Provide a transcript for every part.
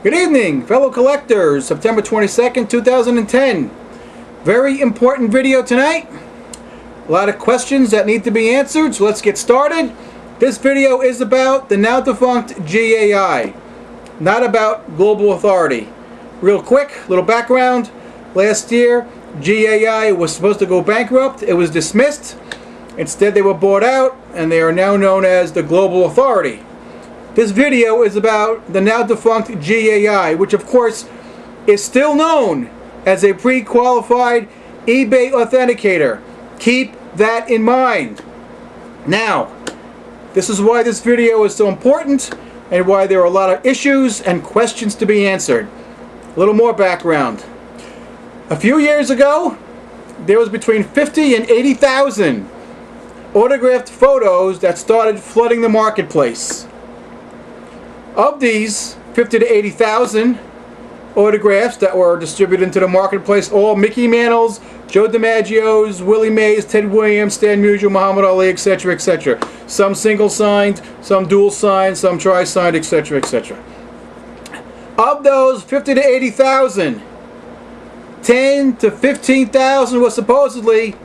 Good evening, fellow collectors. September 22nd, 2010. Very important video tonight. A lot of questions that need to be answered, so let's get started. This video is about the now defunct GAI, not about Global Authority. Real quick, little background. Last year, GAI was supposed to go bankrupt. It was dismissed. Instead, they were bought out, and they are now known as the Global Authority. This video is about the now defunct GAI, which of course is still known as a pre-qualified eBay authenticator. Keep that in mind. Now, this is why this video is so important and why there are a lot of issues and questions to be answered. A little more background. A few years ago, there was between 50 and 80,000 autographed photos that started flooding the marketplace. Of these 50 to 80,000 autographs that were distributed into the marketplace, all Mickey Mantles, Joe DiMaggios, Willie Mays, Ted Williams, Stan Musial, Muhammad Ali, etc., etc. Some single signed, some dual signed, some tri-signed, etc., etc. Of those 50 to 80,000, 10 to 15,000 was supposedly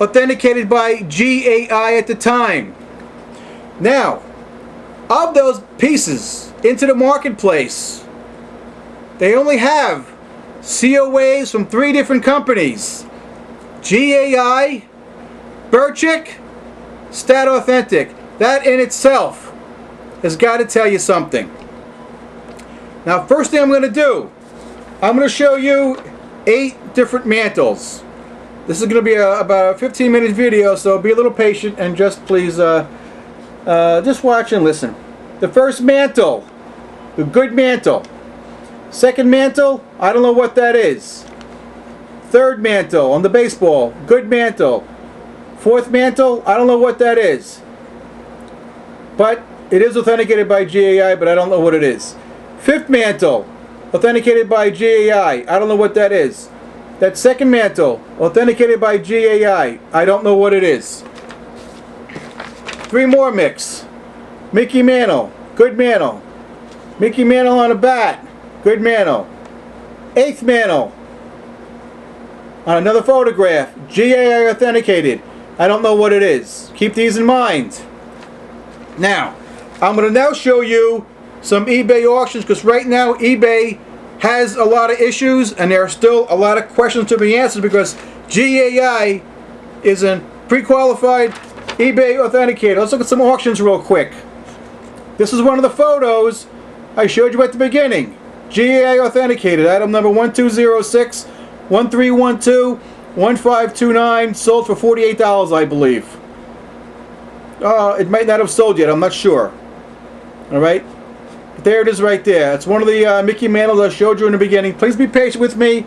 authenticated by GAI at the time. Now, of those pieces into the marketplace, they only have COAs from 3 different companies: GAI, Birchick, Stat Authentic. That in itself has got to tell you something. Now, first thing I'm going to do, I'm going to show you 8 different mantles. This is going to be about a 15-minute video, so be a little patient and just please just watch and listen. The first mantle, the good mantle. Second mantle, I don't know what that is. Third mantle on the baseball, good mantle. Fourth mantle, I don't know what that is. But it is authenticated by GAI, but I don't know what it is. Fifth mantle, authenticated by GAI. I don't know what that is. That second mantle, authenticated by GAI. I don't know what it is. 3 more mix. Mickey Mantle, good mantle. Mickey Mantle on a bat, good mantle. 8th mantle on another photograph, GAI authenticated. I don't know what it is. Keep these in mind. Now, I'm going to now show you some eBay auctions, because right now eBay has a lot of issues and there are still a lot of questions to be answered, because GAI is a pre-qualified eBay authenticator. Let's look at some auctions real quick. This is one of the photos I showed you at the beginning. GAI authenticated. Item number 1206 1312 1529, sold for $48, I believe. It might not have sold yet, I'm not sure. Alright? There it is right there. It's one of the Mickey Mantles I showed you in the beginning. Please be patient with me.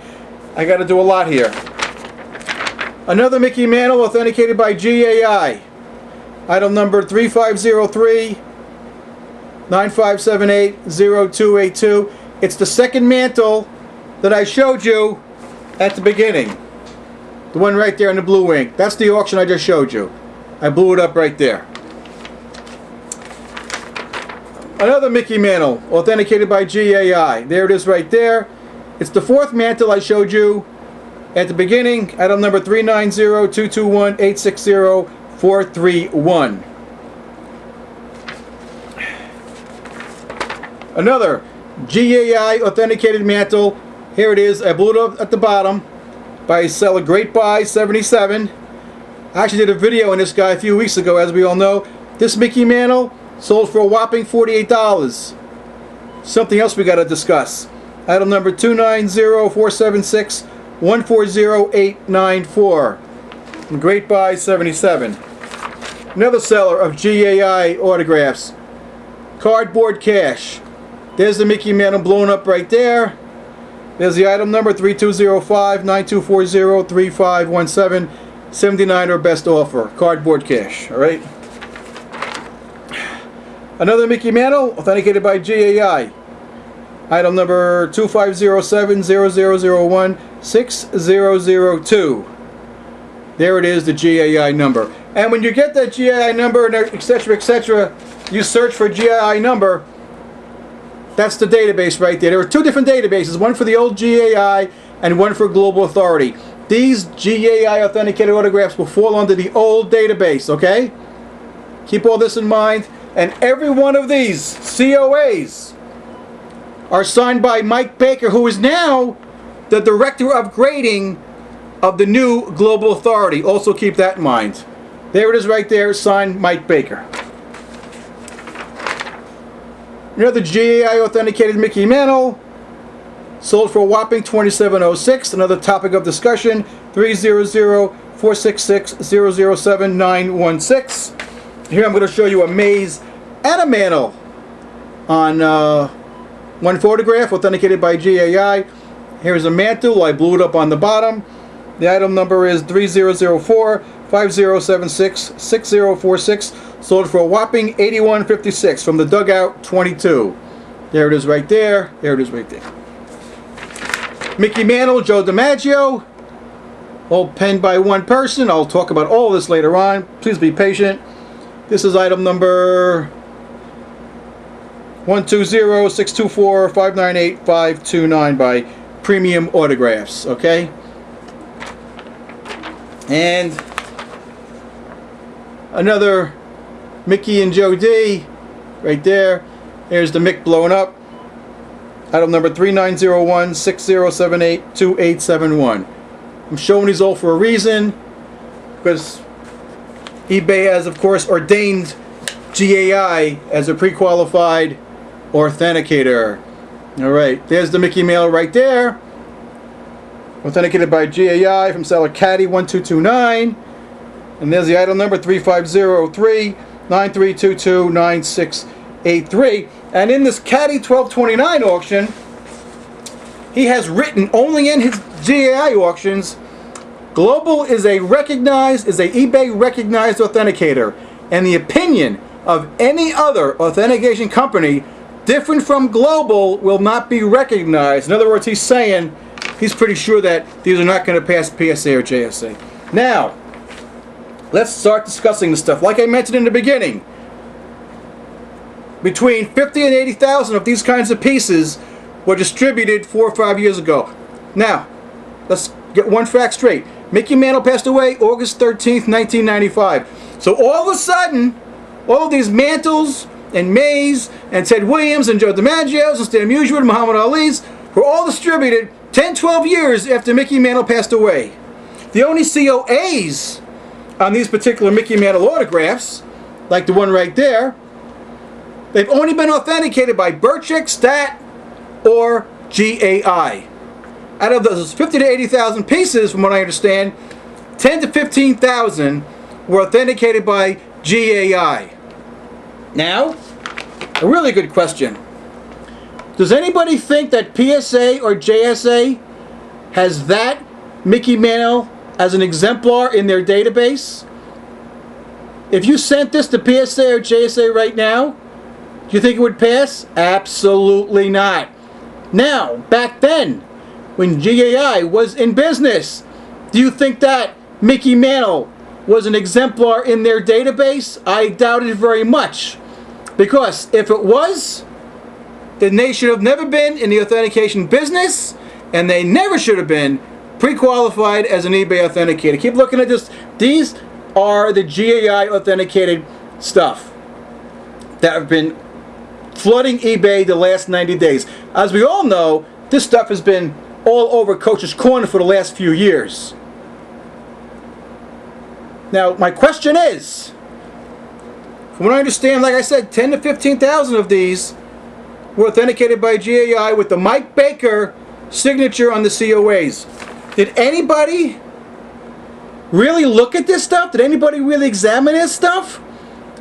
I got to do a lot here. Another Mickey Mantle authenticated by GAI. Item number 3503 9578 0282. It's the second mantle that I showed you at the beginning. The one right there in the blue ink. That's the auction I just showed you. I blew it up right there. Another Mickey Mantle authenticated by GAI. There it is right there. It's the 4th mantle I showed you at the beginning. Item number 390 221 860 431. Another GAI authenticated mantle. Here it is. I blew it up at the bottom by seller Great Buy 77. I actually did a video on this guy a few weeks ago, as we all know. This Mickey Mantle sold for a whopping $48. Something else we got to discuss. Item number 290 476 140894. Great Buy 77. Another seller of GAI autographs. Cardboard Cash. There's the Mickey Mantle blown up right there. There's the item number 3205 9240 3517 79 or best offer. Cardboard Cash. Alright. Another Mickey Mantle authenticated by GAI. Item number 2507 0001 6002. There it is, the GAI number. And when you get that GAI number, etc., etc., you search for GAI number, That's the database right there. There are two different databases, one for the old GAI and one for Global Authority. These GAI authenticated autographs will fall under the old database, okay? Keep all this in mind. And every one of these COAs are signed by Mike Baker, who is now the Director of Grading of the new Global Authority. Also keep that in mind. There it is right there, signed Mike Baker. Another GAI authenticated Mickey Mantle, sold for a whopping $27.06. Another topic of discussion, 300-466-007-916. Here I'm going to show you a maze and a mantle on one photograph authenticated by GAI. Here's a mantle. I blew it up on the bottom. The item number is 3004-5076-6046. Sold for a whopping $81.56 from the Dugout 22. There it is right there. There it is right there. Mickey Mantle, Joe DiMaggio. All penned by one person. I'll talk about all of this later on. Please be patient. This is item number 120-624-598-529 by Premium Autographs. Okay? And another Mickey and Joe D. Right there. Here's the Mick blowing up. Item number 3901-6078-2871. I'm showing these all for a reason, because eBay has, of course, ordained GAI as a pre-qualified authenticator. Alright, there's the Mickey Mantle right there. Authenticated by GAI from seller Caddy 1229. And there's the item number 3503-9322-9683. And in this Caddy 1229 auction, he has written only in his GAI auctions, Global is a eBay recognized authenticator, and the opinion of any other authentication company different from Global will not be recognized. In other words, he's saying he's pretty sure that these are not going to pass PSA or JSA. Now, let's start discussing this stuff. Like I mentioned in the beginning, between 50 and 80,000 of these kinds of pieces were distributed 4 or 5 years ago. Now, let's get one fact straight. Mickey Mantle passed away August 13th, 1995. So all of a sudden, all these Mantles and Mays and Ted Williams and Joe DiMaggio's and Stan Musial and Muhammad Ali's were all distributed 10, 12 years after Mickey Mantle passed away. The only COAs on these particular Mickey Mantle autographs, like the one right there, they've only been authenticated by Birchick, Stat, or GAI. Out of those 50 to 80,000 pieces, from what I understand, 10 to 15,000 were authenticated by GAI. Now, a really good question. Does anybody think that PSA or JSA has that Mickey Mantle as an exemplar in their database? If you sent this to PSA or JSA right now, do you think it would pass? Absolutely not. Now, back then, when GAI was in business, do you think that Mickey Mantle was an exemplar in their database? I doubt it very much. Because if it was, then they should have never been in the authentication business, and they never should have been pre-qualified as an eBay authenticator. Keep looking at this. These are the GAI authenticated stuff that have been flooding eBay the last 90 days. As we all know, this stuff has been all over Coach's Corner for the last few years. Now, my question is, from what I understand, like I said, 10 to 15,000 of these were authenticated by GAI with the Mike Baker signature on the COAs. Did anybody really look at this stuff? Did anybody really examine this stuff?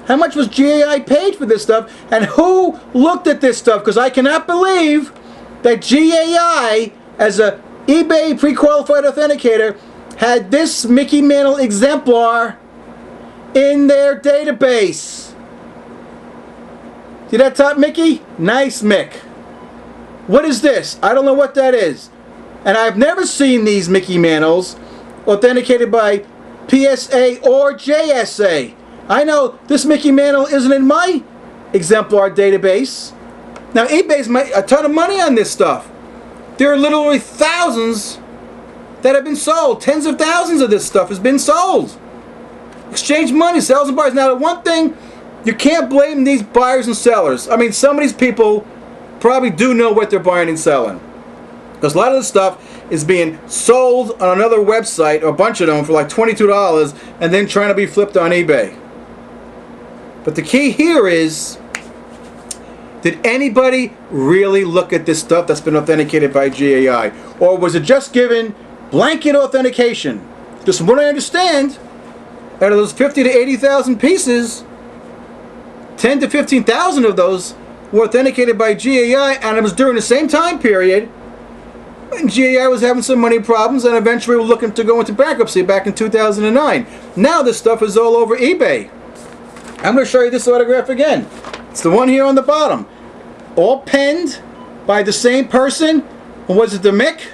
How much was GAI paid for this stuff? And who looked at this stuff? Because I cannot believe that GAI, as a eBay pre-qualified authenticator, had this Mickey Mantle exemplar in their database. See that top Mickey? Nice Mick. What is this? I don't know what that is. And I've never seen these Mickey Mantles authenticated by PSA or JSA. I know this Mickey Mantle isn't in my exemplar database. Now eBay's made a ton of money on this stuff. There are literally thousands that have been sold. Tens of thousands of this stuff has been sold. Exchange money, sellers and buyers. Now the one thing, you can't blame these buyers and sellers. I mean, some of these people probably do know what they're buying and selling. Because a lot of this stuff is being sold on another website, or a bunch of them, for like $22 and then trying to be flipped on eBay. But the key here is, did anybody really look at this stuff that's been authenticated by GAI? Or was it just given blanket authentication? Just from what I understand, out of those 50 to 80,000 pieces, 10 to 15,000 of those were authenticated by GAI, and it was during the same time period when GAI was having some money problems and eventually were looking to go into bankruptcy back in 2009. Now this stuff is all over eBay. I'm going to show you this autograph again. It's the one here on the bottom. All penned by the same person. Or was it the Mick?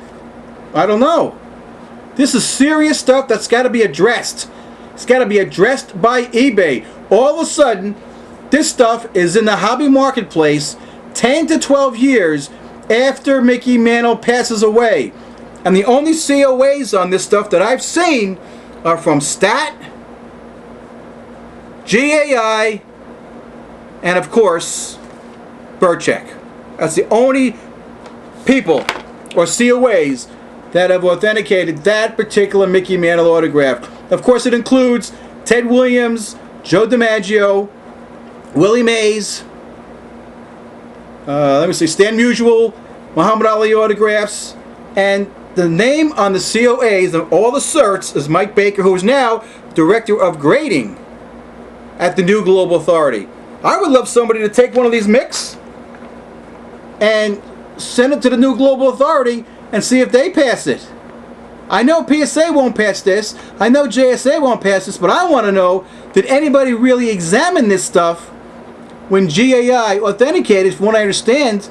I don't know. This is serious stuff that's got to be addressed. It's got to be addressed by eBay. All of a sudden, this stuff is in the hobby marketplace 10 to 12 years after Mickey Mantle passes away. And the only COAs on this stuff that I've seen are from Stat, GAI, and of course, Burcheck. That's the only people or COAs that have authenticated that particular Mickey Mantle autograph. Of course, it includes Ted Williams, Joe DiMaggio, Willie Mays, let me see, Stan Musial, Muhammad Ali autographs, and the name on the COAs of all the certs is Mike Baker, who is now Director of Grading at the New Global Authority. I would love somebody to take one of these Micks and send it to the New Global Authority and see if they pass it. I know PSA won't pass this. I know JSA won't pass this, but I want to know, did anybody really examine this stuff when GAI authenticated, from what I understand,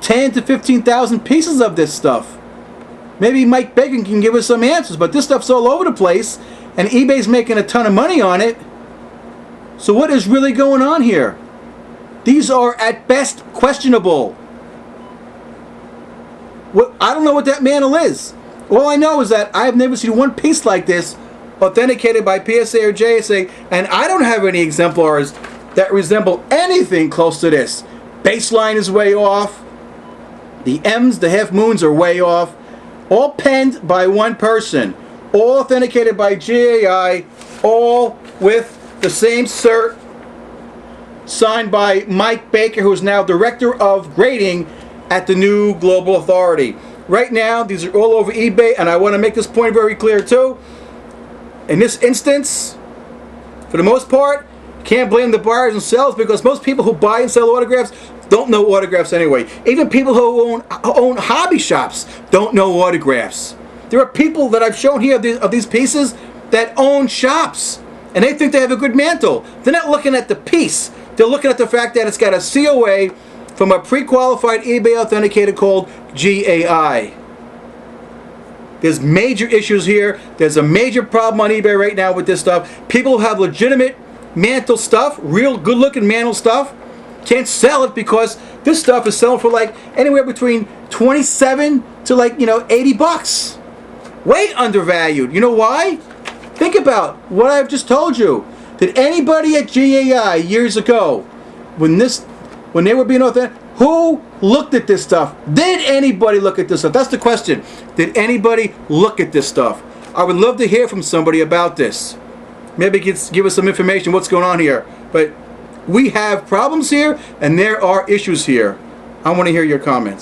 10 to 15,000 pieces of this stuff? Maybe Mike Baker can give us some answers, but this stuff's all over the place, and eBay's making a ton of money on it. So what is really going on here? These are at best questionable. I don't know what that Mantle is. All I know is that I've never seen one piece like this authenticated by PSA or JSA, and I don't have any exemplars that resemble anything close to this. Baseline is way off. The M's, the half moons, are way off. All penned by one person. All authenticated by GAI. All with the same cert, signed by Mike Baker, who is now Director of Grading at the New Global Authority. Right now, these are all over eBay, and I want to make this point very clear too. In this instance, for the most part, can't blame the buyers and sellers, because most people who buy and sell autographs don't know autographs anyway. Even people who own hobby shops don't know autographs. There are people that I've shown here of these pieces that own shops, and they think they have a good Mantle. They're not looking at the piece. They're looking at the fact that it's got a COA from a pre-qualified eBay authenticator called GAI. There's major issues here. There's a major problem on eBay right now with this stuff. People who have legitimate Mantle stuff, real good-looking Mantle stuff, can't sell it because this stuff is selling for like anywhere between 27 to like, $80. Way undervalued. You know why? Think about what I've just told you. Did anybody at GAI years ago, when they were being authentic, who looked at this stuff? Did anybody look at this stuff? That's the question. Did anybody look at this stuff? I would love to hear from somebody about this. Maybe give us some information what's going on here. But we have problems here, and there are issues here. I want to hear your comments.